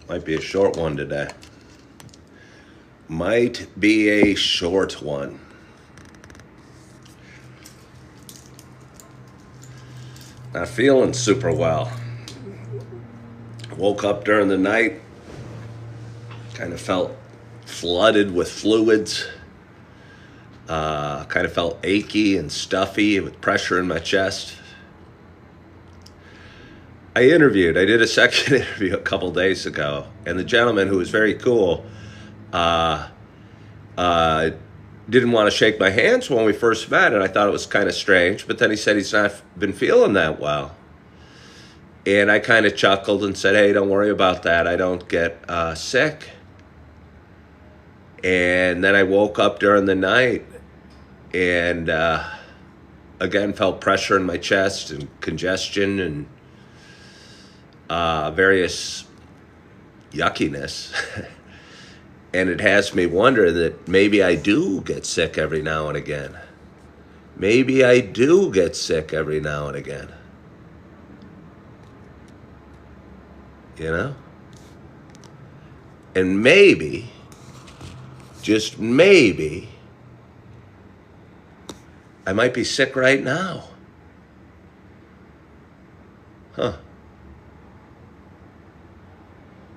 Might be a short one today. Might be a short one. Not feeling super well. Woke up during the night. Kind of felt flooded with fluids. Kind of felt achy and stuffy with pressure in my chest. I did a second interview a couple days ago, and the gentleman, who was very cool, didn't want to shake my hands when we first met, and I thought it was kind of strange, but then he said he's not been feeling that well. And I kind of chuckled and said, hey, don't worry about that. I don't get sick. And then I woke up during the night and again felt pressure in my chest and congestion and various yuckiness. And it has me wonder that maybe I do get sick every now and again. Maybe I do get sick every now and again. You know? And maybe, just maybe, I might be sick right now. Huh.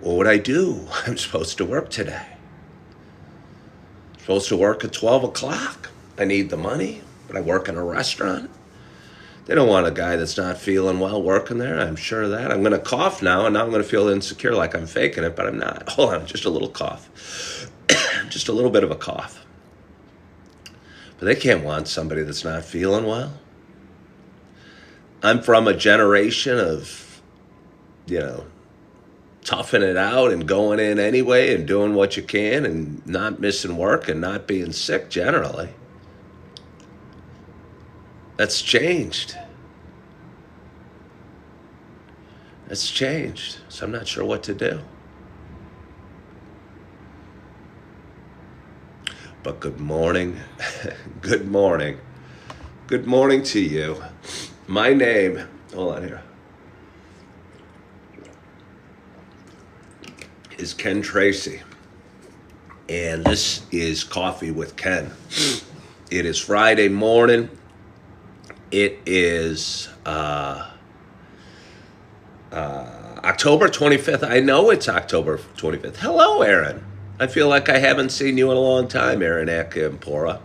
What would I do? I'm supposed to work today. I'm supposed to work at 12 o'clock. I need the money, but I work in a restaurant. They don't want a guy that's not feeling well working there. I'm sure of that. I'm going to cough now, and now I'm going to feel insecure like I'm faking it, but I'm not. Hold on, just a little cough. Just a little bit of a cough. But they can't want somebody that's not feeling well. I'm from a generation of, toughing it out and going in anyway and doing what you can and not missing work and not being sick generally. That's changed. That's changed. So I'm not sure what to do. But good morning. Good morning. Good morning to you. My name, hold on here, is Ken Tracy. And this is Coffee with Ken. It is Friday morning. It is October 25th. I know it's October 25th. Hello, Aaron. I feel like I haven't seen you in a long time, Aaron Akampora.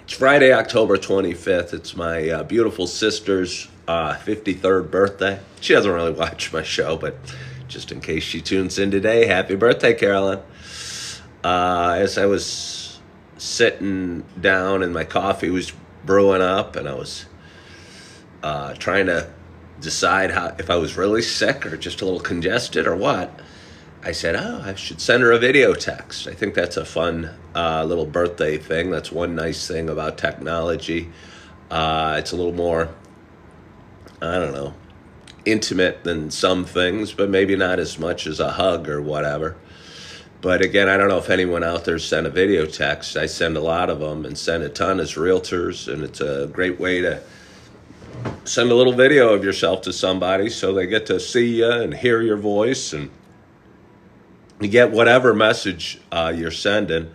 It's Friday, October 25th. It's my beautiful sister's 53rd birthday. She doesn't really watch my show, but just in case she tunes in today, happy birthday, Carolyn. As I was sitting down and my coffee was brewing up and I was trying to decide if I was really sick or just a little congested or what, I said, I should send her a video text. I think that's a fun little birthday thing. That's one nice thing about technology. It's a little more, I don't know, intimate than some things, but maybe not as much as a hug or whatever. But again, I don't know if anyone out there sent a video text. I send a lot of them and send a ton as realtors, and it's a great way to send a little video of yourself to somebody so they get to see you and hear your voice, and you get whatever message you're sending,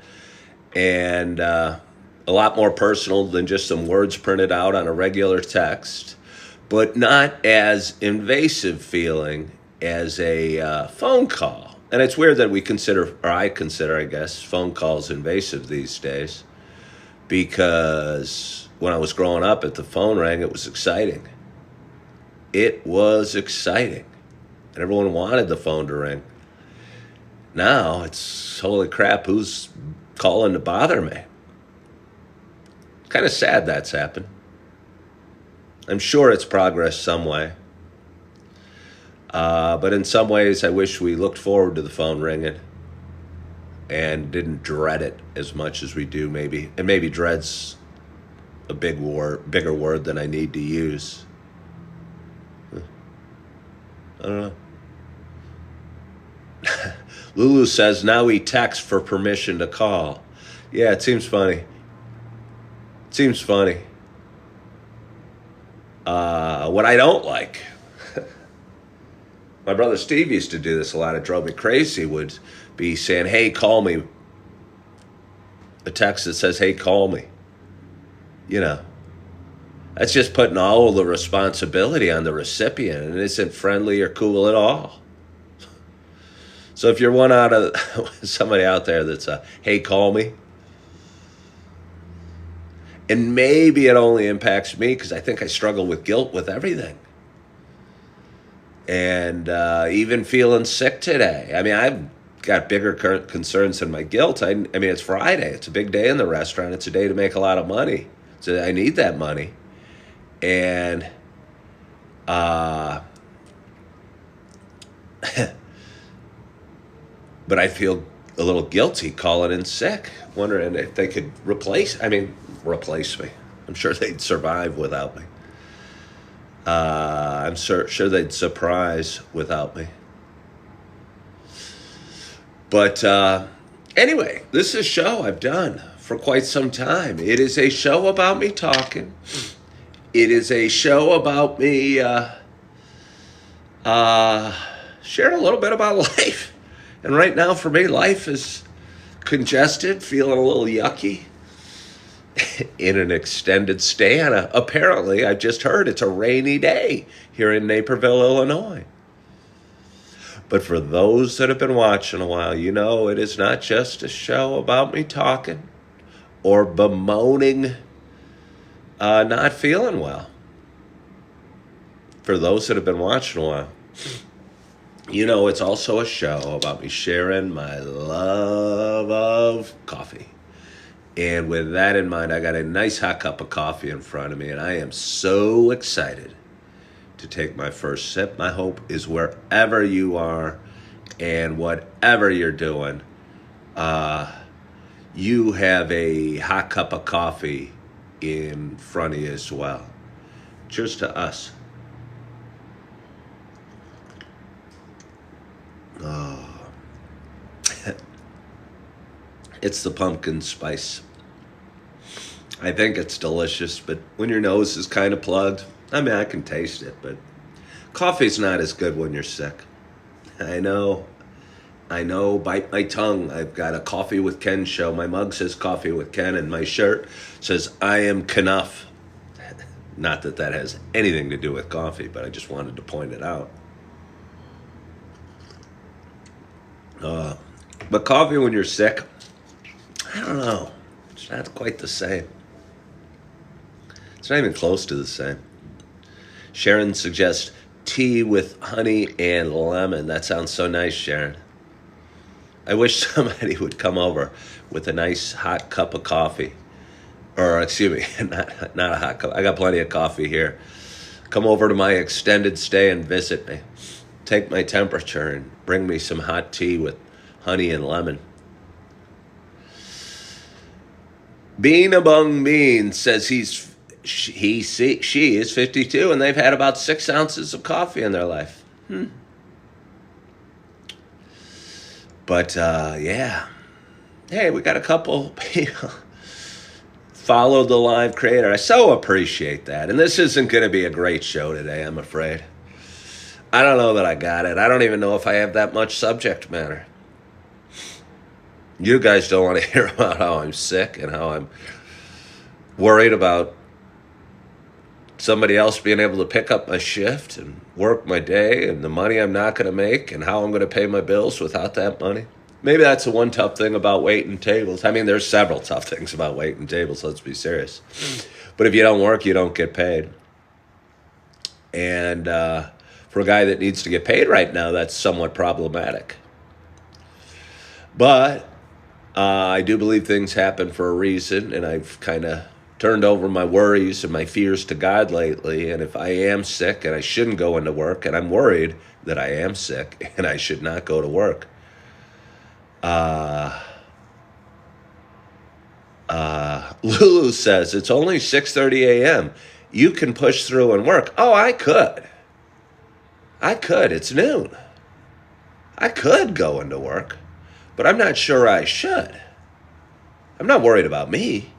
and a lot more personal than just some words printed out on a regular text, but not as invasive feeling as a phone call. And it's weird that I consider, I guess, phone calls invasive these days, because when I was growing up, if the phone rang, it was exciting. It was exciting. And everyone wanted the phone to ring. Now it's, holy crap, who's calling to bother me? Kind of sad that's happened. I'm sure it's progress some way. But in some ways, I wish we looked forward to the phone ringing and didn't dread it as much as we do, maybe. And maybe dread's a bigger word than I need to use. I don't know. Lulu says, now we text for permission to call. Yeah, it seems funny. What I don't like, my brother Steve used to do this a lot. It drove me crazy. Would be saying, "Hey, call me." A text that says, "Hey, call me." You know, that's just putting all the responsibility on the recipient, and it isn't friendly or cool at all. So if you're one out of somebody out there that's a, "Hey, call me," and maybe it only impacts me because I think I struggle with guilt with everything. And even feeling sick today. I mean, I've got bigger concerns than my guilt. I mean, it's Friday. It's a big day in the restaurant. It's a day to make a lot of money. So I need that money. And but I feel a little guilty calling in sick, wondering if they could replace me. I'm sure they'd survive without me. I'm sure they'd surprise without me. But anyway, this is a show I've done for quite some time. It is a show about me talking. It is a show about me sharing a little bit about life. And right now, for me, life is congested, feeling a little yucky in an extended stay. And apparently, I just heard it's a rainy day here in Naperville, Illinois. But for those that have been watching a while, you know it is not just a show about me talking or bemoaning not feeling well. For those that have been watching a while, you know it's also a show about me sharing my love of coffee. And with that in mind, I got a nice hot cup of coffee in front of me, and I am so excited to take my first sip. My hope is wherever you are and whatever you're doing, you have a hot cup of coffee in front of you as well. Cheers to us. Oh. It's the pumpkin spice. I think it's delicious, but when your nose is kind of plugged, I mean, I can taste it, but coffee's not as good when you're sick. I know, bite my tongue. I've got a Coffee with Ken show. My mug says Coffee with Ken, and my shirt says I am Knuff. Not that that has anything to do with coffee, but I just wanted to point it out. But coffee when you're sick, I don't know. It's not quite the same. It's not even close to the same. Sharon suggests tea with honey and lemon. That sounds so nice, Sharon. I wish somebody would come over with a nice hot cup of coffee. Or, excuse me, not a hot cup. I got plenty of coffee here. Come over to my extended stay and visit me. Take my temperature and bring me some hot tea with honey and lemon. Bean Among Beans says she is 52 and they've had about 6 ounces of coffee in their life. But yeah. Hey, we got a couple people follow the live creator. I so appreciate that. And this isn't going to be a great show today, I'm afraid. I don't know that I got it. I don't even know if I have that much subject matter. You guys don't want to hear about how I'm sick and how I'm worried about somebody else being able to pick up my shift and work my day and the money I'm not going to make and how I'm going to pay my bills without that money. Maybe that's the one tough thing about waiting tables. I mean, there's several tough things about waiting tables, let's be serious. But if you don't work, you don't get paid. And for a guy that needs to get paid right now, that's somewhat problematic. But I do believe things happen for a reason, and I've kind of turned over my worries and my fears to God lately. And if I am sick and I shouldn't go into work, and I'm worried that I am sick and I should not go to work, Lulu says, it's only 6:30 a.m. You can push through and work. Oh, I could. It's noon. I could go into work, but I'm not sure I should. I'm not worried about me.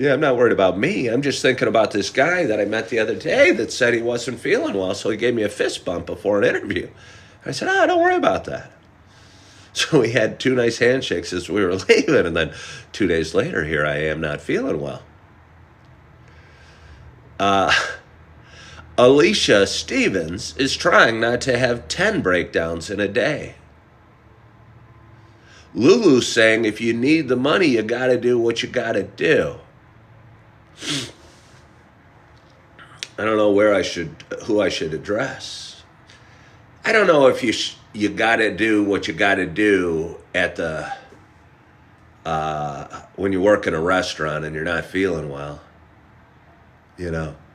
Yeah, I'm not worried about me. I'm just thinking about this guy that I met the other day that said he wasn't feeling well, so he gave me a fist bump before an interview. I said, oh, don't worry about that. So we had two nice handshakes as we were leaving, and then 2 days later, here I am not feeling well. Alicia Stevens is trying not to have 10 breakdowns in a day. Lulu's saying if you need the money, you got to do what you got to do. I don't know who I should address. I don't know if you got to do what you got to do at the when you work in a restaurant and you're not feeling well,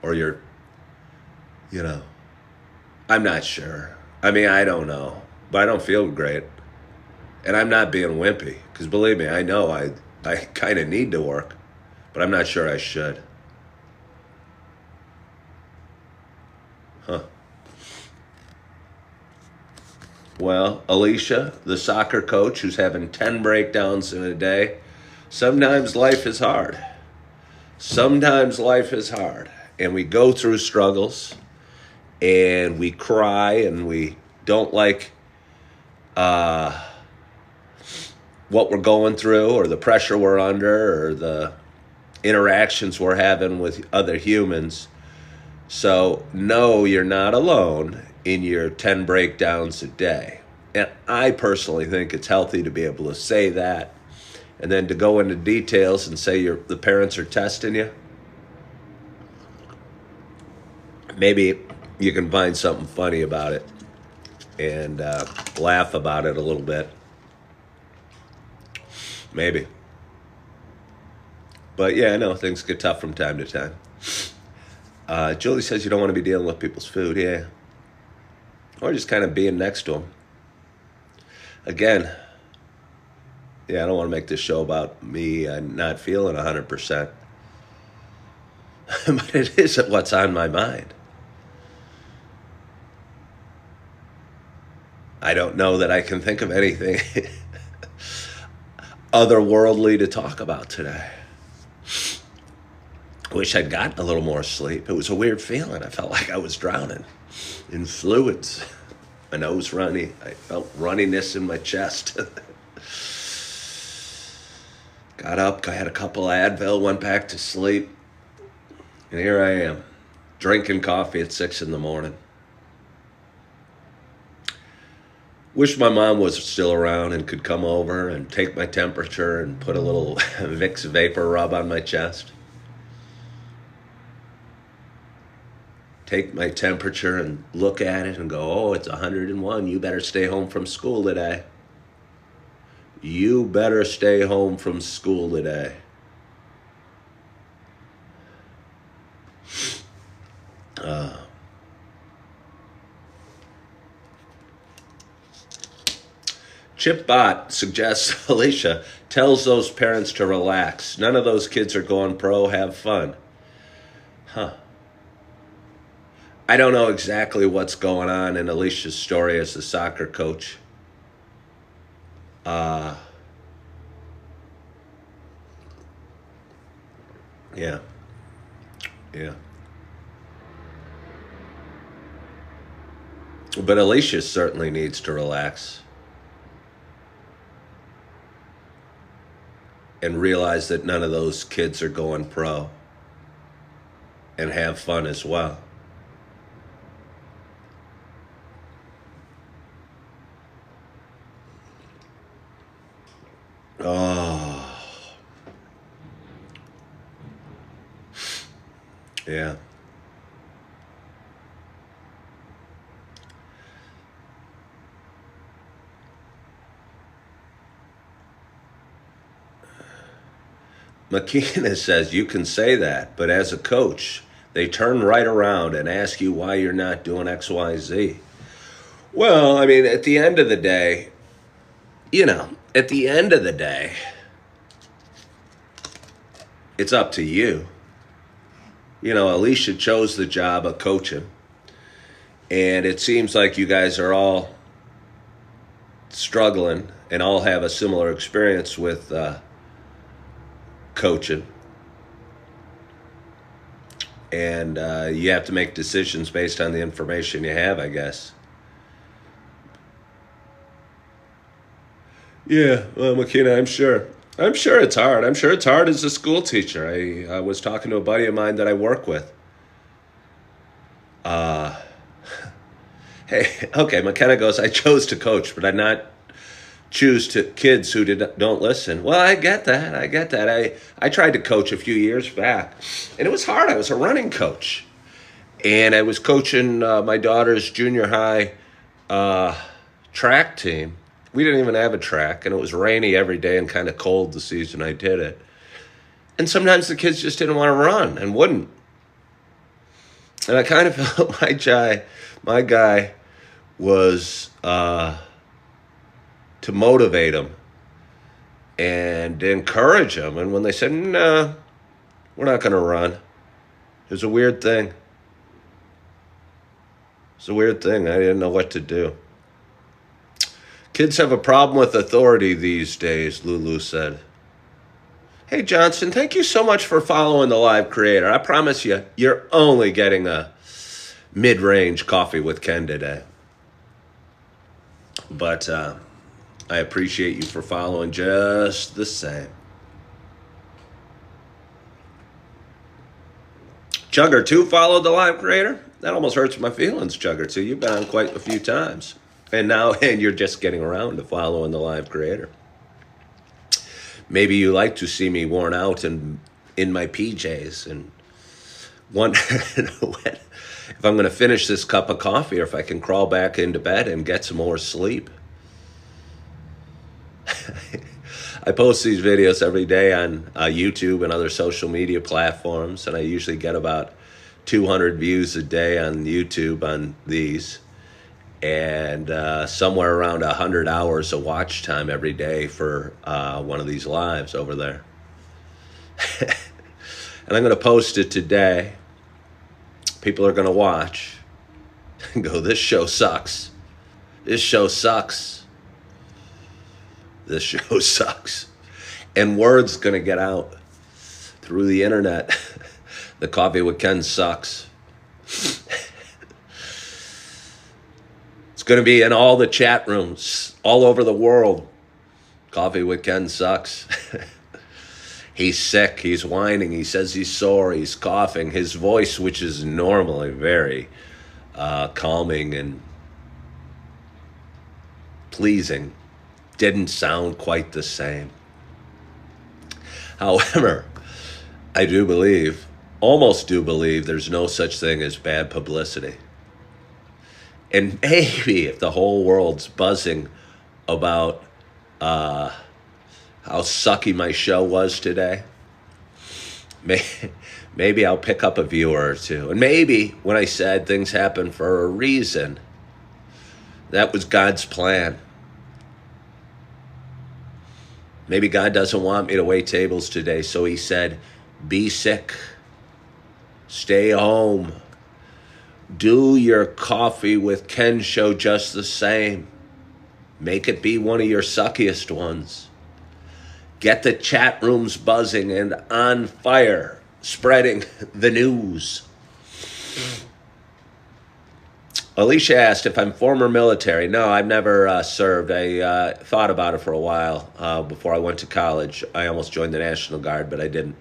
or I'm not sure. I mean, I don't know, but I don't feel great, and I'm not being wimpy because believe me, I know I kind of need to work, but I'm not sure I should. Huh. Well, Alicia, the soccer coach who's having 10 breakdowns in a day, sometimes life is hard. Sometimes life is hard. And we go through struggles and we cry and we don't like what we're going through or the pressure we're under or the interactions we're having with other humans. So, no, you're not alone in your 10 breakdowns a day. And I personally think it's healthy to be able to say that and then to go into details and say the parents are testing you. Maybe you can find something funny about it and laugh about it a little bit. Maybe. But yeah, I know things get tough from time to time. Julie says you don't want to be dealing with people's food. Yeah. Or just kind of being next to them. Again, yeah, I don't want to make this show about me not feeling 100%. But it is what's on my mind. I don't know that I can think of anything otherworldly to talk about today. Wish I'd gotten a little more sleep. It was a weird feeling. I felt like I was drowning in fluids. My nose runny. I felt runniness in my chest. Got up, I had a couple of Advil, went back to sleep. And here I am, drinking coffee at 6 a.m. Wish my mom was still around and could come over and take my temperature and put a little Vicks Vapor Rub on my chest. Take my temperature and look at it and go, oh, it's 101. You better stay home from school today. You better stay home from school today. Chip Bot suggests Alicia tells those parents to relax. None of those kids are going pro. Have fun. Huh. I don't know exactly what's going on in Alicia's story as a soccer coach. Yeah. But Alicia certainly needs to relax and realize that none of those kids are going pro and have fun as well. Oh. Yeah. McKenna says you can say that, but as a coach, they turn right around and ask you why you're not doing X, Y, Z. Well, I mean, at the end of the day, it's up to you. Alicia chose the job of coaching, and it seems like you guys are all struggling and all have a similar experience with coaching. And you have to make decisions based on the information you have, I guess. Yeah, well, McKenna, I'm sure. I'm sure it's hard. I'm sure it's hard as a school teacher. I was talking to a buddy of mine that I work with. Uh, hey, okay, McKenna goes, I chose to coach, but I not choose to kids who don't listen. Well, I get that. I get that. I tried to coach a few years back, and it was hard. I was a running coach, and I was coaching my daughter's junior high uh, track team. We didn't even have a track, and it was rainy every day and kind of cold the season I did it. And sometimes the kids just didn't want to run and wouldn't. And I kind of felt my guy was to motivate them and encourage them. And when they said, "No, we're not going to run," it was a weird thing. It's a weird thing. I didn't know what to do. Kids have a problem with authority these days, Lulu said. Hey, Johnson, thank you so much for following the live creator. I promise you, you're only getting a mid-range coffee with Ken today. But I appreciate you for following just the same. Chugger 2 followed the live creator? That almost hurts my feelings, Chugger 2. You've been on quite a few times. And you're just getting around to following the live creator. Maybe you like to see me worn out and in my PJs and wonder if I'm going to finish this cup of coffee or if I can crawl back into bed and get some more sleep. I post these videos every day on YouTube and other social media platforms, and I usually get about 200 views a day on YouTube on these, and somewhere around 100 hours of watch time every day for one of these lives over there. And I'm going to post it today. People are going to watch and go, this show sucks. This show sucks. This show sucks. And word's going to get out through the internet. The Coffee with Ken sucks. It's going to be in all the chat rooms all over the world. Coffee with Ken sucks. He's sick. He's whining. He says he's sore. He's coughing. His voice, which is normally very calming and pleasing, didn't sound quite the same. However, I do believe, almost do believe, there's no such thing as bad publicity. And maybe if the whole world's buzzing about how sucky my show was today, maybe I'll pick up a viewer or two. And maybe when I said things happen for a reason, that was God's plan. Maybe God doesn't want me to wait tables today, so he said, be sick, stay home, do your Coffee with Ken show just the same. Make it be one of your suckiest ones. Get the chat rooms buzzing and on fire, spreading the news. Alicia asked if I'm former military. No, I've never served. I thought about it for a while before I went to college. I almost joined the National Guard, but I didn't.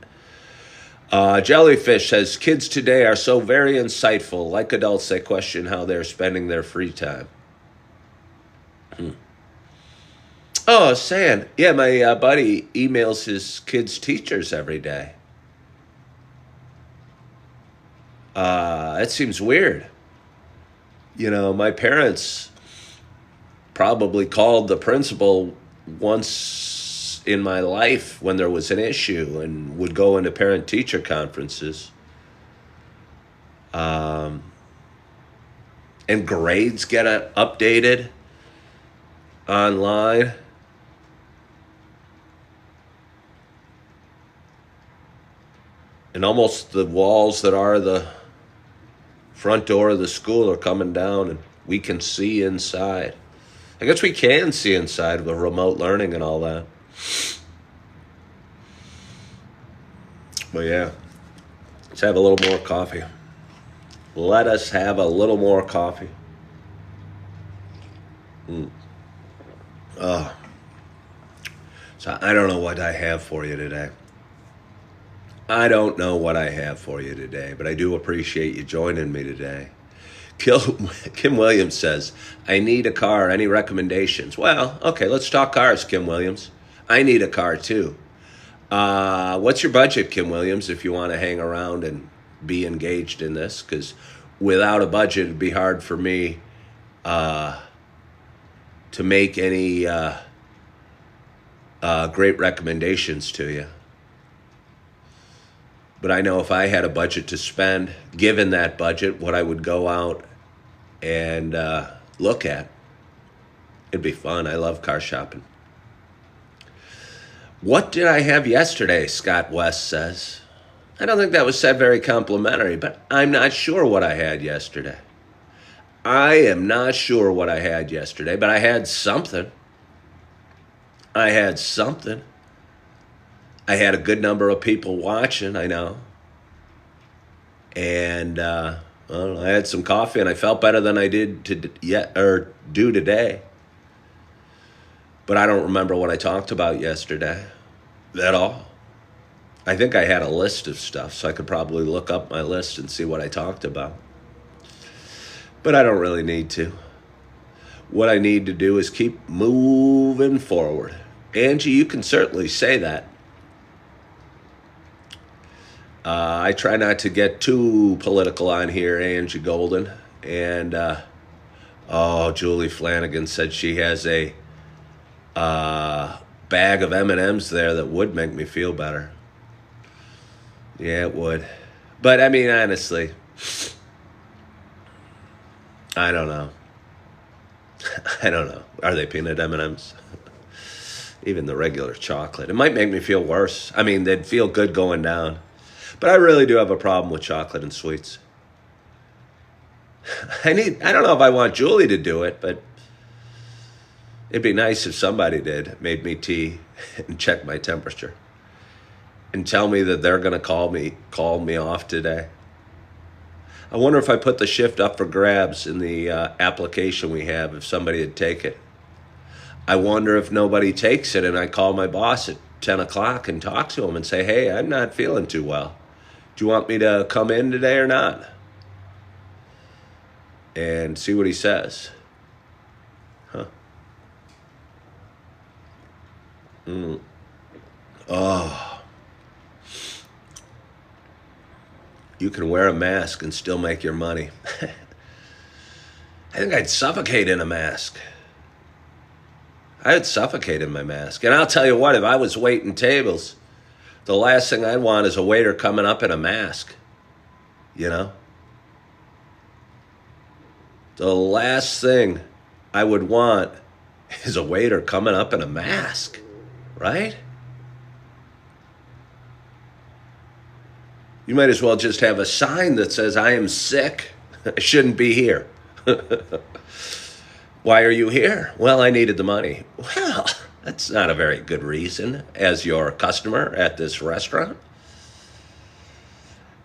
Jellyfish says, kids today are so very insightful. Like adults, they question how they're spending their free time. Oh, San. Yeah, my buddy emails his kids' teachers every day. It seems weird. You know, my parents probably called the principal once in my life when there was an issue and would go into parent-teacher conferences. And grades get updated online. And almost the walls that are the front door of the school are coming down and we can see inside. I guess we can see inside with remote learning and all that. But yeah, Let's have a little more coffee. Let us have a little more coffee. Mm. Oh, so I don't know what I have for you today. I don't know what I have for you today, but I do appreciate you joining me today. Kim Williams says, I need a car. Any recommendations? Well, okay, let's talk cars, Kim Williams. I need a car too. What's your budget, Kim Williams, if you want to hang around and be engaged in this? Because without a budget, it'd be hard for me to make any great recommendations to you. But I know if I had a budget to spend, given that budget, what I would go out and look at, it'd be fun. I love car shopping. What did I have yesterday, Scott West says. I don't think that was said very complimentary, but I'm not sure what I had yesterday. I am not sure what I had yesterday, but I had something. I had something. I had a good number of people watching, I know. And I had some coffee, and I felt better than I did do today. But I don't remember what I talked about yesterday at all. I think I had a list of stuff, so I could probably look up my list and see what I talked about. But I don't really need to. What I need to do is keep moving forward. Angie, you can certainly say that. I try not to get too political on here, Angie Golden. And, Julie Flanagan said she has a bag of M&Ms there that would make me feel better. Yeah, it would. But, I mean, honestly, I don't know. I don't know. Are they peanut M&Ms? Even the regular chocolate. It might make me feel worse. I mean, they'd feel good going down. But I really do have a problem with chocolate and sweets. I don't know if I want Julie to do it, but it'd be nice if somebody did, made me tea and check my temperature and tell me that they're going to call me off today. I wonder if I put the shift up for grabs in the application we have, if somebody would take it. I wonder if nobody takes it and I call my boss at 10 o'clock and talk to him and say, hey, I'm not feeling too well. Do you want me to come in today or not? And see what he says. Huh. Oh. You can wear a mask and still make your money. I think I'd suffocate in a mask. I'd suffocate in my mask. And I'll tell you what, if I was waiting tables, the last thing I'd want is a waiter coming up in a mask. You know? The last thing I would want is a waiter coming up in a mask. Right? You might as well just have a sign that says, I am sick. I shouldn't be here. Why are you here? Well, I needed the money. Well, that's not a very good reason as your customer at this restaurant.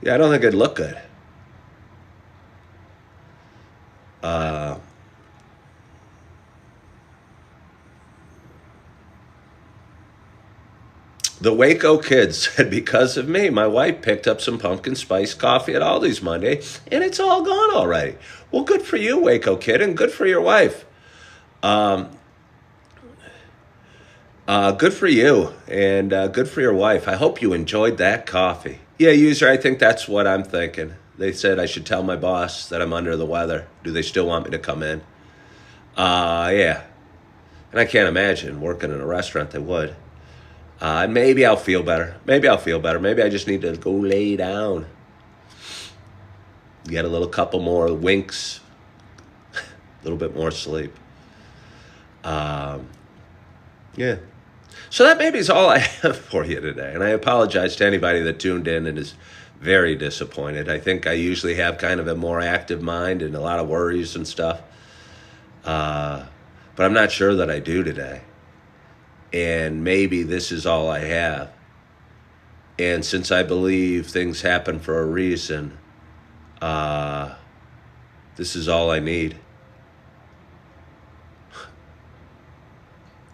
Yeah, I don't think it'd look good. The Waco kids said, because of me, my wife picked up some pumpkin spice coffee at Aldi's Monday, and it's all gone already. Well, good for you, Waco kid, and good for your wife. Good for you, and good for your wife. I hope you enjoyed that coffee. Yeah, user, I think that's what I'm thinking. They said I should tell my boss that I'm under the weather. Do they still want me to come in? Yeah. And I can't imagine working in a restaurant they would. Maybe I'll feel better. Maybe I just need to go lay down. Get a couple more winks. A little bit more sleep. Yeah. So that maybe is all I have for you today. And I apologize to anybody that tuned in and is very disappointed. I think I usually have kind of a more active mind and a lot of worries and stuff. But I'm not sure that I do today. And maybe this is all I have. And since I believe things happen for a reason, uh, this is all I need.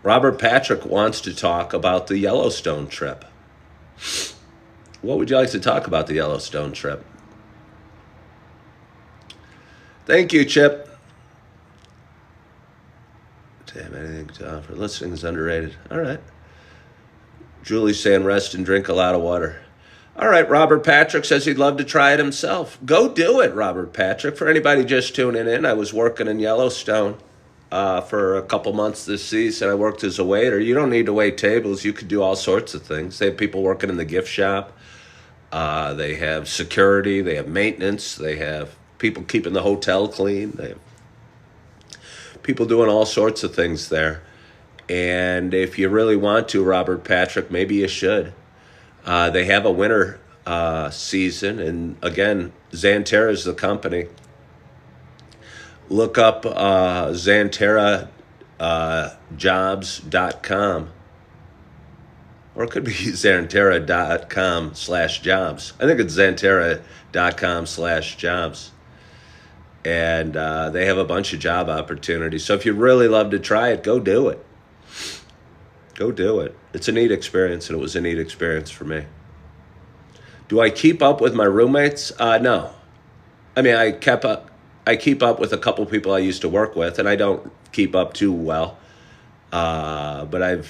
Robert Patrick wants to talk about the Yellowstone trip. What would you like to talk about the Yellowstone trip? Thank you, Chip. Damn, anything to offer. Listening is underrated. All right. Julie's saying rest and drink a lot of water. All right, Robert Patrick says he'd love to try it himself. Go do it, Robert Patrick. For anybody just tuning in, I was working in Yellowstone for a couple months this season. I worked as a waiter. You don't need to wait tables. You could do all sorts of things. They have people working in the gift shop. They have security. They have maintenance. They have people keeping the hotel clean. They have people doing all sorts of things there. And if you really want to, Robert Patrick, maybe you should. They have a winter season. And again, Xanterra is the company. Look up XanterraJobs.com. Or it could be Xanterra.com/jobs. I think it's Xanterra.com/jobs. And they have a bunch of job opportunities. So if you really love to try it, go do it. Go do it. It's a neat experience, and it was a neat experience for me. Do I keep up with my roommates? No. I mean, I keep up with a couple people I used to work with, and I don't keep up too well. But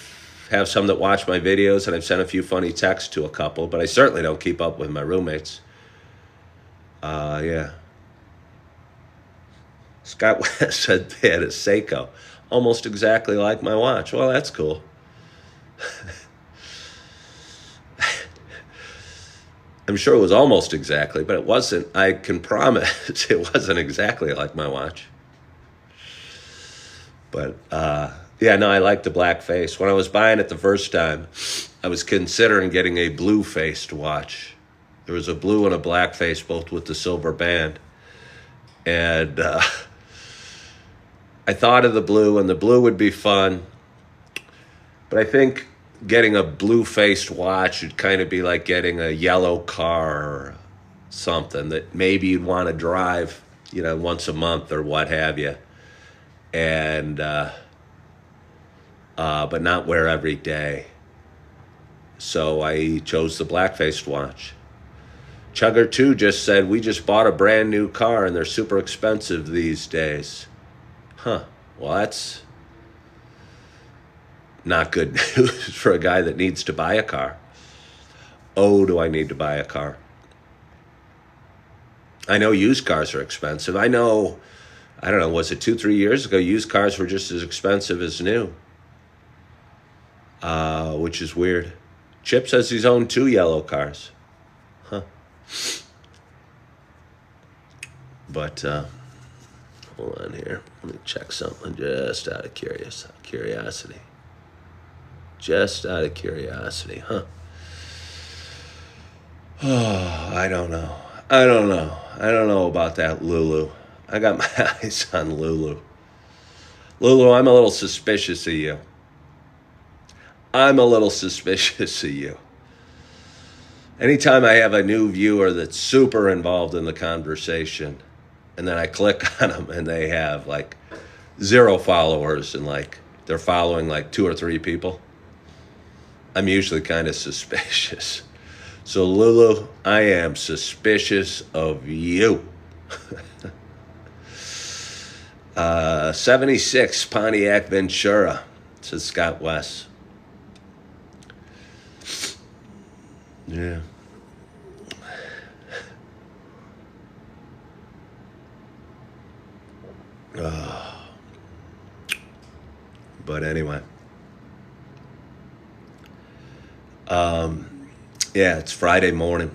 have some that watch my videos, and I've sent a few funny texts to a couple, but I certainly don't keep up with my roommates. Yeah. Scott West said they had a Seiko, almost exactly like my watch. Well, that's cool. I'm sure it was almost exactly, but it wasn't. I can promise it wasn't exactly like my watch. But yeah, no, I like the black face. When I was buying it the first time, I was considering getting a blue-faced watch. There was a blue and a black face, both with the silver band. And I thought of the blue, and the blue would be fun. But I think getting a blue-faced watch would kind of be like getting a yellow car or something that maybe you'd want to drive, once a month or what have you. And but not wear every day. So I chose the black-faced watch. Chugger 2 just said, we just bought a brand new car and they're super expensive these days. Huh. Well, that's not good news for a guy that needs to buy a car. Oh, do I need to buy a car? I know used cars are expensive. I don't know, was it 2-3 years ago, used cars were just as expensive as new, which is weird. Chip says he's owned 2 yellow cars. Huh. But, hold on here. Let me check something just out of curiosity. Just out of curiosity, huh? Oh, I don't know. I don't know about that Lulu. I got my eyes on Lulu. Lulu, I'm a little suspicious of you. Anytime I have a new viewer that's super involved in the conversation, and then I click on them and they have like 0 followers and like they're following like 2 or 3 people, I'm usually kind of suspicious. So Lulu, I am suspicious of you. 76 Pontiac Ventura, says Scott West. Yeah. But anyway. Yeah, it's Friday morning,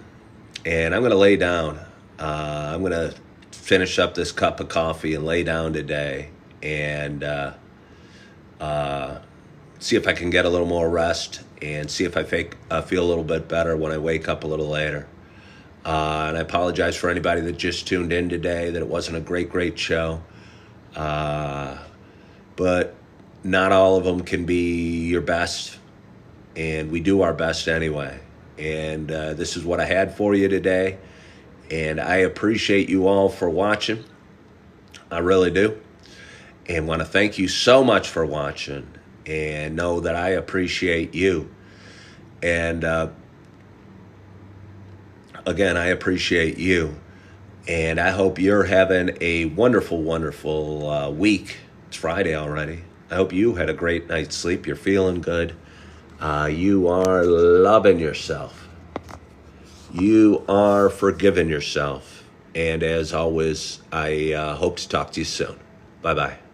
and I'm going to lay down. I'm going to finish up this cup of coffee and lay down today and see if I can get a little more rest and see if I feel a little bit better when I wake up a little later. And I apologize for anybody that just tuned in today, that it wasn't a great show. But not all of them can be your best, and we do our best anyway. And this is what I had for you today. And I appreciate you all for watching. I really do. And want to thank you so much for watching. And know that I appreciate you. And again, I appreciate you. And I hope you're having a wonderful, wonderful week. It's Friday already. I hope you had a great night's sleep. You're feeling good. You are loving yourself. You are forgiving yourself. And as always, I hope to talk to you soon. Bye-bye.